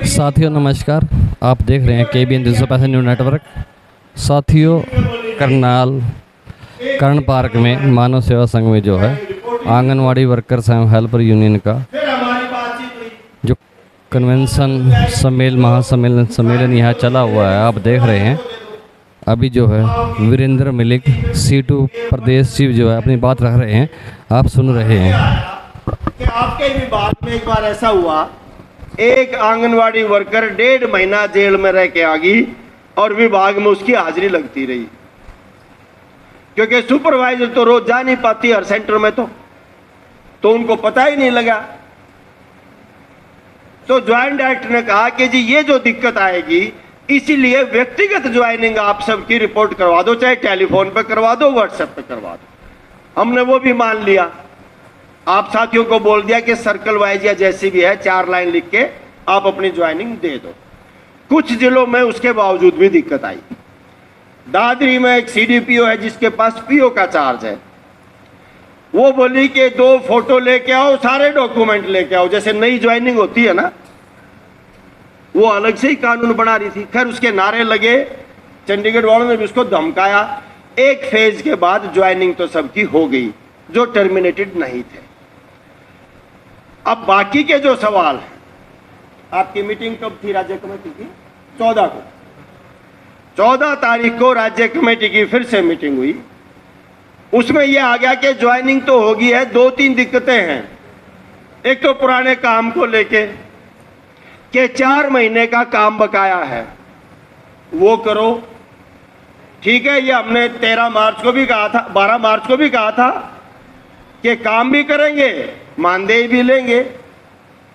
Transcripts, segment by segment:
साथियों नमस्कार, आप देख रहे हैं KBN 365 न्यूज़ नेटवर्क। साथियों, करनाल कर्ण पार्क में मानव सेवा संघ में जो है आंगनवाड़ी वर्कर्स एवं हेल्पर यूनियन का जो कन्वेंशन सम्मेलन यहाँ चला हुआ है, आप देख रहे हैं। अभी जो है वीरेंद्र मलिक C2 प्रदेश चीफ जो है अपनी बात रख रहे हैं, आप सुन रहे हैं कि आपके विभाग में एक बार ऐसा हुआ, एक आंगनवाड़ी वर्कर 1.5 महीना जेल में रह के आ गई और विभाग में उसकी हाजिरी लगती रही, क्योंकि सुपरवाइजर तो रोज जा नहीं पाती हर सेंटर में, तो उनको पता ही नहीं लगा। तो ज्वाइंट डायरेक्टर ने कहा कि जी ये जो दिक्कत आएगी, इसीलिए व्यक्तिगत ज्वाइनिंग आप सबकी रिपोर्ट करवा दो, चाहे टेलीफोन पे करवा दो, व्हाट्सएप पे करवा दो। हमने वो भी मान लिया। आप साथियों को बोल दिया कि सर्कल वाइज या जैसी भी है 4 लाइन लिख के आप अपनी ज्वाइनिंग दे दो। कुछ जिलों में उसके बावजूद भी दिक्कत आई। दादरी में एक CDPO है जिसके पास PO का चार्ज है, वो बोली कि 2 फोटो लेके आओ, सारे डॉक्यूमेंट लेके आओ, जैसे नई ज्वाइनिंग होती है ना, वो अलग से ही कानून बना रही थी। खैर उसके नारे लगे, चंडीगढ़ वालों ने भी उसको धमकाया। एक फेज के बाद ज्वाइनिंग तो सबकी हो गई जो टर्मिनेटेड नहीं थे। अब बाकी के जो सवाल हैं, आपकी मीटिंग कब थी राज्य कमेटी की? 14 को। 14 तारीख को राज्य कमेटी की फिर से मीटिंग हुई। उसमें यह आ गया कि ज्वाइनिंग तो होगी है, 2-3 दिक्कतें हैं। एक तो पुराने काम को लेके कि 4 महीने का काम बकाया है, वो करो। ठीक है, ये हमने 13 मार्च को भी कहा था, 12 मार्च को भी कहा था कि काम भी करेंगे, मानदेय भी लेंगे।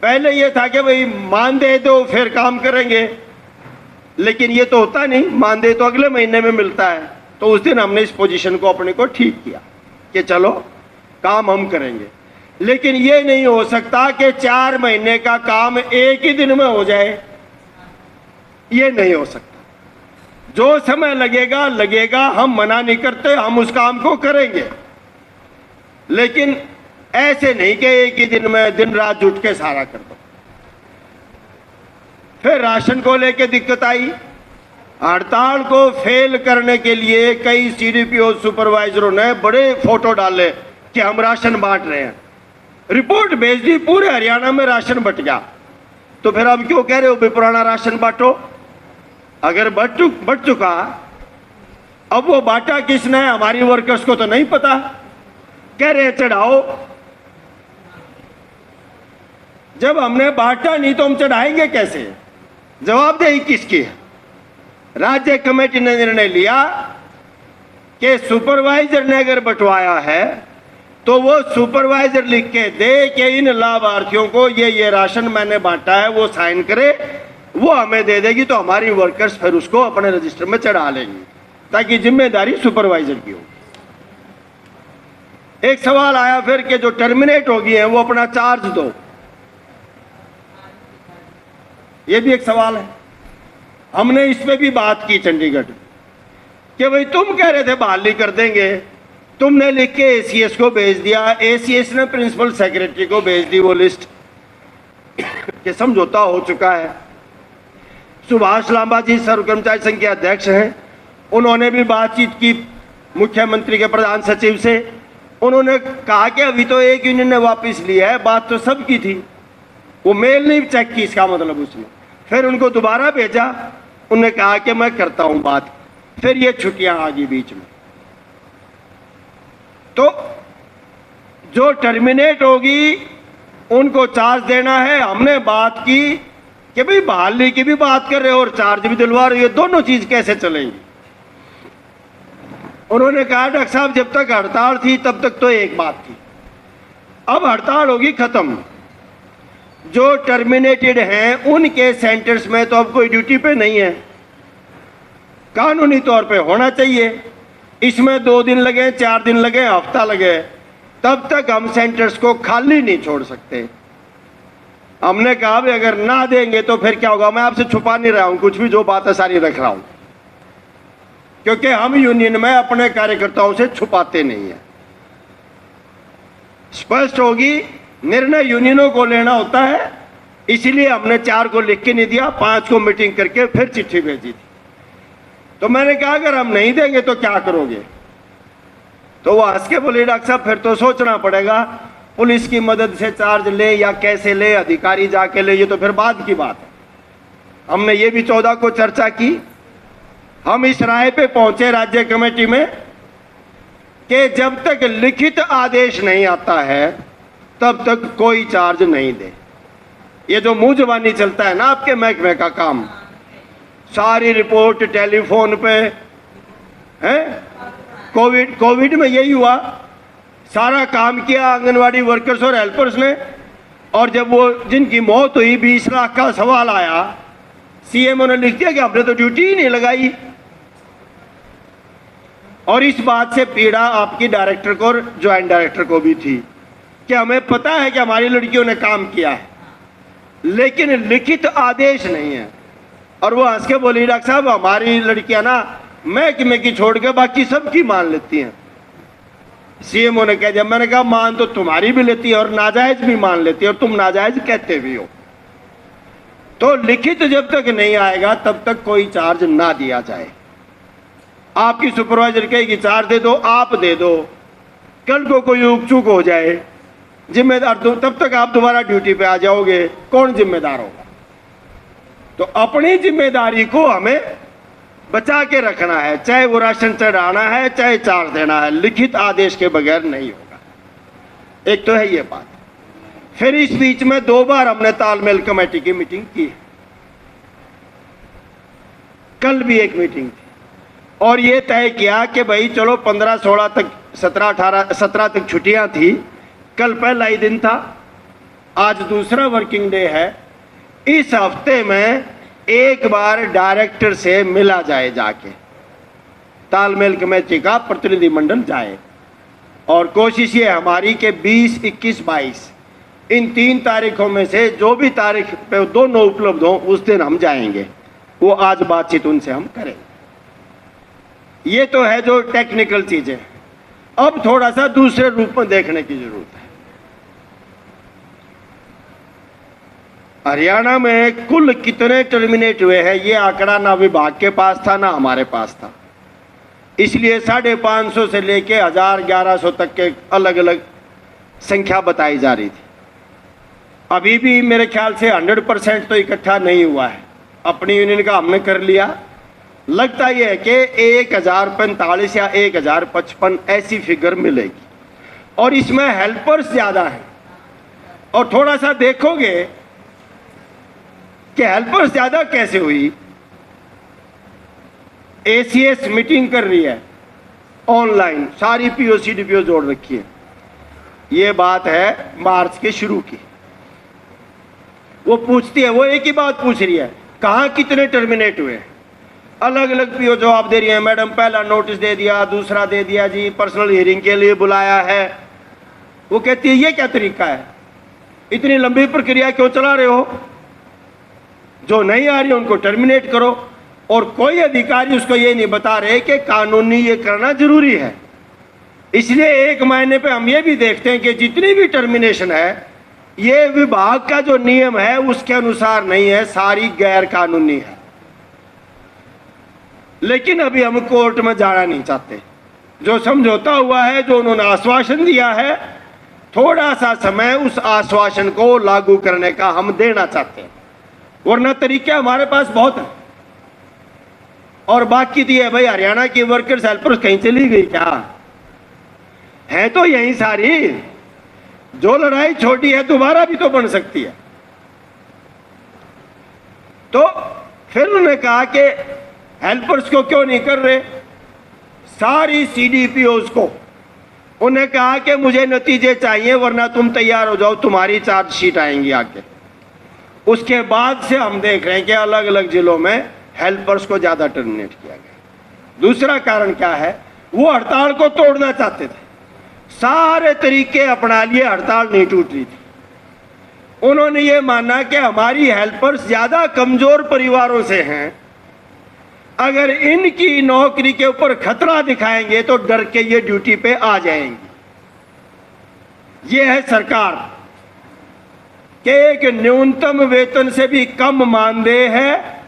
पहले ये था कि भाई मानदेय दो फिर काम करेंगे, लेकिन ये तो होता नहीं, मानदेय तो अगले महीने में मिलता है। तो उस दिन हमने इस पोजीशन को अपने को ठीक किया कि चलो काम हम करेंगे। लेकिन ये नहीं हो सकता कि 4 महीने का काम एक ही दिन में हो जाए, ये नहीं हो सकता। जो समय लगेगा लगेगा, हम मना नहीं करते, हम उस काम को करेंगे, लेकिन ऐसे नहीं कि एक ही दिन में दिन रात जुट के सारा कर दो। फिर राशन को लेके दिक्कत आई। हड़ताल को फेल करने के लिए कई CDPO सुपरवाइजरों ने बड़े फोटो डाले कि हम राशन बांट रहे हैं, रिपोर्ट भेज दी, पूरे हरियाणा में राशन बट गया। तो फिर अब क्यों कह रहे हो भी पुराना राशन बांटो? अगर बट चुका, अब वो बांटा किसने है हमारी वर्कर्स को तो नहीं पता। कह रहे चढ़ाओ, जब हमने बांटा नहीं तो हम चढ़ाएंगे कैसे? जवाबदेही किसकी है? राज्य कमेटी ने निर्णय लिया कि सुपरवाइजर ने अगर बंटवाया है तो वो सुपरवाइजर लिख के दे कि इन लाभार्थियों को ये राशन मैंने बांटा है, वो साइन करे, वो हमें दे देगी, तो हमारी वर्कर्स फिर उसको अपने रजिस्टर में चढ़ा लेंगी, ताकि जिम्मेदारी सुपरवाइजर की हो। एक सवाल आया फिर कि जो टर्मिनेट हो गई है वो अपना चार्ज दो, ये भी एक सवाल है। हमने इस पे भी बात की चंडीगढ़ कि भाई तुम कह रहे थे बहाली कर देंगे, तुमने लिख के ACS को भेज दिया, ACS ने प्रिंसिपल सेक्रेटरी को भेज दी वो लिस्ट कि समझौता हो चुका है। सुभाष लांबा जी सर्व कर्मचारी संघ के अध्यक्ष हैं, उन्होंने भी बातचीत की मुख्यमंत्री के प्रधान सचिव से। उन्होंने कहा कि अभी तो एक यूनियन ने वापस लिया है, बात तो सबकी थी, वो मेल नहीं चेक की, इसका मतलब उसने फिर उनको दोबारा भेजा। उन्होंने कहा कि मैं करता हूं बात। फिर ये छुट्टियां आ गई बीच में, तो जो टर्मिनेट होगी उनको चार्ज देना है। हमने बात की कि भाई बहाली की भी बात कर रहे हो और चार्ज भी दिलवा रहे हो, दोनों चीज कैसे चलेंगी? उन्होंने कहा डॉक्टर साहब जब तक हड़ताल थी तब तक तो एक बात थी, अब हड़ताल होगी खत्म, जो टर्मिनेटेड हैं उनके सेंटर्स में तो अब कोई ड्यूटी पे नहीं है, कानूनी तौर पे होना चाहिए। इसमें 2 दिन लगे, 4 दिन लगे, हफ्ता लगे, तब तक हम सेंटर्स को खाली नहीं छोड़ सकते। हमने कहा भी अगर ना देंगे तो फिर क्या होगा? मैं आपसे छुपा नहीं रहा हूं, कुछ भी जो बात है सारी रख रहा हूं, क्योंकि हम यूनियन में अपने कार्यकर्ताओं से छुपाते नहीं है। स्पष्ट होगी, निर्णय यूनियनों को लेना होता है, इसीलिए हमने 4 को लिख के नहीं दिया, 5 को मीटिंग करके फिर चिट्ठी भेजी थी। तो मैंने कहा अगर हम नहीं देंगे तो क्या करोगे? तो वो हंस के बोले डॉक्टर साहब फिर तो सोचना पड़ेगा, पुलिस की मदद से चार्ज ले या कैसे ले, अधिकारी जाके ले, ये तो फिर बाद की बात है। हमने ये भी 14 को चर्चा की। हम इस राय पे पहुंचे राज्य कमेटी में कि जब तक लिखित आदेश नहीं आता है तब तक कोई चार्ज नहीं दे। ये जो मुंह जबानी चलता है ना आपके महकमे का काम, सारी रिपोर्ट टेलीफोन पे है। कोविड में यही हुआ, सारा काम किया आंगनवाड़ी वर्कर्स और हेल्पर्स ने, और जब वो जिनकी मौत हुई 20 लाख का सवाल आया, सीएमओ ने लिख दिया कि आपने तो ड्यूटी ही नहीं लगाई। और इस बात से पीड़ा आपकी डायरेक्टर को और ज्वाइंट डायरेक्टर को भी थी कि हमें पता है कि हमारी लड़कियों ने काम किया है लेकिन लिखित आदेश नहीं है। और वो हंस के बोली डॉक्टर साहब हमारी लड़कियां ना महकमे की छोड़ के बाकी सबकी मान लेती हैं। सीएमओ ने कह दिया। मैंने कहा मान तो तुम्हारी भी लेती है और नाजायज भी मान लेती है और तुम नाजायज कहते भी हो। तो लिखित जब तक नहीं आएगा तब तक कोई चार्ज ना दिया जाए। आपकी सुपरवाइजर कहेगी चार्ज दे दो, आप दे दो, कल को कोई उक चूक हो जाए जिम्मेदार तो तब तक आप दोबारा ड्यूटी पे आ जाओगे, कौन जिम्मेदार होगा? तो अपनी जिम्मेदारी को हमें बचा के रखना है, चाहे वो राशन चढ़ाना है चाहे चार्ज देना है, लिखित आदेश के बगैर नहीं होगा। एक तो है ये बात। फिर इस बीच में 2 बार हमने तालमेल कमेटी की मीटिंग की, कल भी एक मीटिंग थी, और ये तय किया कि भाई चलो 15, 16 तक 17, 18, 17 तक छुट्टियां थी, कल पहला ही दिन था, आज दूसरा वर्किंग डे है। इस हफ्ते में एक बार डायरेक्टर से मिला जाए, जाके तालमेल कमेटी का प्रतिनिधिमंडल जाए, और कोशिश ये हमारी कि 20, 21, 22 इन 3 तारीखों में से जो भी तारीख पे दोनों उपलब्ध हों उस दिन हम जाएंगे। वो आज बातचीत उनसे हम करेंगे। ये तो है जो टेक्निकल चीजें। अब थोड़ा सा दूसरे रूप में देखने की जरूरत है। हरियाणा में कुल कितने टर्मिनेट हुए हैं ये आंकड़ा ना विभाग के पास था ना हमारे पास था, इसलिए 550 से लेके 1000, 1100 तक के अलग अलग संख्या बताई जा रही थी। अभी भी मेरे ख्याल से 100% तो इकट्ठा नहीं हुआ है। अपनी यूनियन का हमने कर लिया। लगता यह है कि 1045 या 1055 ऐसी फिगर मिलेगी, और इसमें हेल्पर्स ज्यादा हैं। और थोड़ा सा देखोगे कि हेल्पर्स ज्यादा कैसे हुई। एसीएस मीटिंग कर रही है ऑनलाइन, सारी पीओसी डीपीओ जोड़ रखी है। ये बात है मार्च के शुरू की। वो पूछती है, वो एक ही बात पूछ रही है, कहाँ कितने टर्मिनेट हुए। अलग अलग पीओ जवाब दे रही है, मैडम पहला नोटिस दे दिया, दूसरा दे दिया जी, पर्सनल हियरिंग के लिए बुलाया है। वो कहती है ये क्या तरीका है, इतनी लंबी प्रक्रिया क्यों चला रहे हो? जो नहीं आ रही उनको टर्मिनेट करो। और कोई अधिकारी उसको ये नहीं बता रहे कि कानूनी ये करना जरूरी है। इसलिए 1 महीने पे हम ये भी देखते हैं कि जितनी भी टर्मिनेशन है ये विभाग का जो नियम है उसके अनुसार नहीं है, सारी गैर कानूनी है। लेकिन अभी हम कोर्ट में जाना नहीं चाहते। जो समझौता हुआ है, जो उन्होंने आश्वासन दिया है, थोड़ा सा समय उस आश्वासन को लागू करने का हम देना चाहते हैं, वरना तरीके हमारे पास बहुत है। और बाकी तो है भाई, हरियाणा की वर्कर्स हेल्पर्स कहीं चली गई क्या? है तो यही सारी। जो लड़ाई छोटी है दोबारा भी तो बन सकती है। तो फिर उन्होंने कहा कि हेल्पर्स को क्यों नहीं कर रहे, सारी सीडीपीओज को। उन्हें कहा कि मुझे नतीजे चाहिए वरना तुम तैयार हो जाओ, तुम्हारी चार्जशीट आएंगी आगे। उसके बाद से हम देख रहे हैं कि अलग अलग जिलों में हेल्पर्स को ज्यादा टर्मिनेट किया गया। दूसरा कारण क्या है, वो हड़ताल को तोड़ना चाहते थे, सारे तरीके अपना लिए, हड़ताल नहीं टूट रही थी। उन्होंने ये माना कि हमारी हेल्पर्स ज्यादा कमजोर परिवारों से हैं, अगर इनकी नौकरी के ऊपर खतरा दिखाएंगे तो डर के ये ड्यूटी पे आ जाएंगी। ये है सरकार। कि एक न्यूनतम वेतन से भी कम मानदेय है,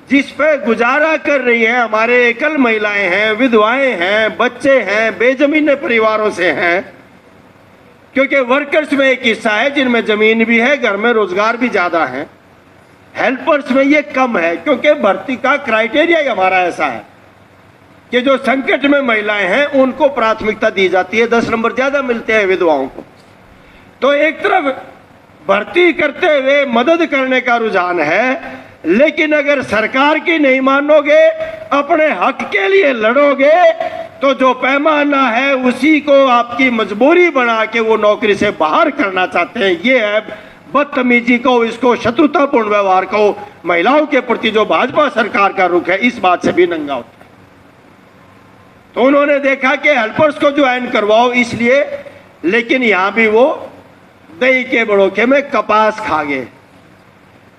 जिस पे गुजारा कर रही है हमारे एकल महिलाएं हैं, विधवाएं हैं, बच्चे हैं, बेजमीन परिवारों से हैं। क्योंकि वर्कर्स में एक हिस्सा है जिनमें जमीन भी है, घर में रोजगार भी ज्यादा है। हेल्पर्स में ये कम है, क्योंकि भर्ती का क्राइटेरिया ही हमारा ऐसा है कि जो संकट में महिलाएं हैं उनको प्राथमिकता दी जाती है, 10 नंबर ज्यादा मिलते हैं विधवाओं को। तो एक तरफ भर्ती करते हुए मदद करने का रुझान है, लेकिन अगर सरकार की नहीं मानोगे, अपने हक के लिए लड़ोगे, तो जो पैमाना है उसी को आपकी मजबूरी बना के वो नौकरी से बाहर करना चाहते हैं। ये है बदतमीजी को, इसको शत्रुतापूर्ण व्यवहार को, महिलाओं के प्रति जो भाजपा सरकार का रुख है, इस बात से भी नंगा होता है। तो उन्होंने देखा कि हेल्पर्स को ज्वाइन करवाओ इसलिए, लेकिन यहां भी वो दही के बड़ोखे में कपास खा गए।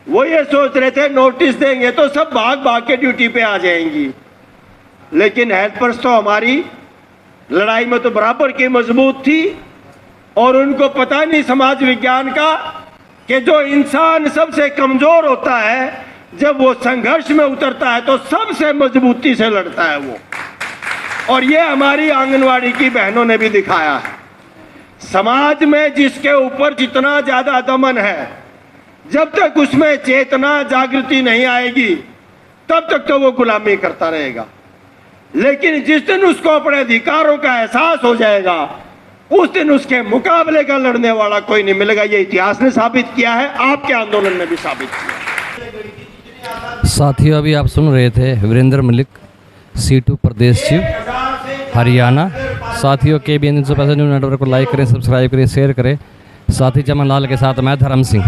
वो ये सोच रहे थे नोटिस देंगे तो सब भाग भाग के ड्यूटी पे आ जाएंगी, लेकिन हेल्पर्स तो हमारी लड़ाई में तो बराबर की मजबूत थी। और उनको पता नहीं समाज विज्ञान का कि जो इंसान सबसे कमजोर होता है, जब वो संघर्ष में उतरता है तो सबसे मजबूती से लड़ता है वो। और ये हमारी आंगनवाड़ी की बहनों ने भी दिखाया है। समाज में जिसके ऊपर जितना ज्यादा दमन है, जब तक उसमें चेतना जागृति नहीं आएगी, तब तक तो वो गुलामी करता रहेगा। लेकिन जिस दिन उसको अपने अधिकारों का एहसास हो जाएगा, उस दिन उसके मुकाबले का लड़ने वाला कोई नहीं मिलेगा। ये इतिहास ने साबित किया है, आपके आंदोलन ने भी साबित किया। साथियों, अभी आप सुन रहे थे वीरेंद्र मलिक, C2 प्रदेश चीफ, हरियाणा। साथियों, KBN 365 न्यूज़ नेटवर्क को लाइक करें, सब्सक्राइब करें, शेयर करें। साथी चमन लाल के साथ मैं धर्म सिंह।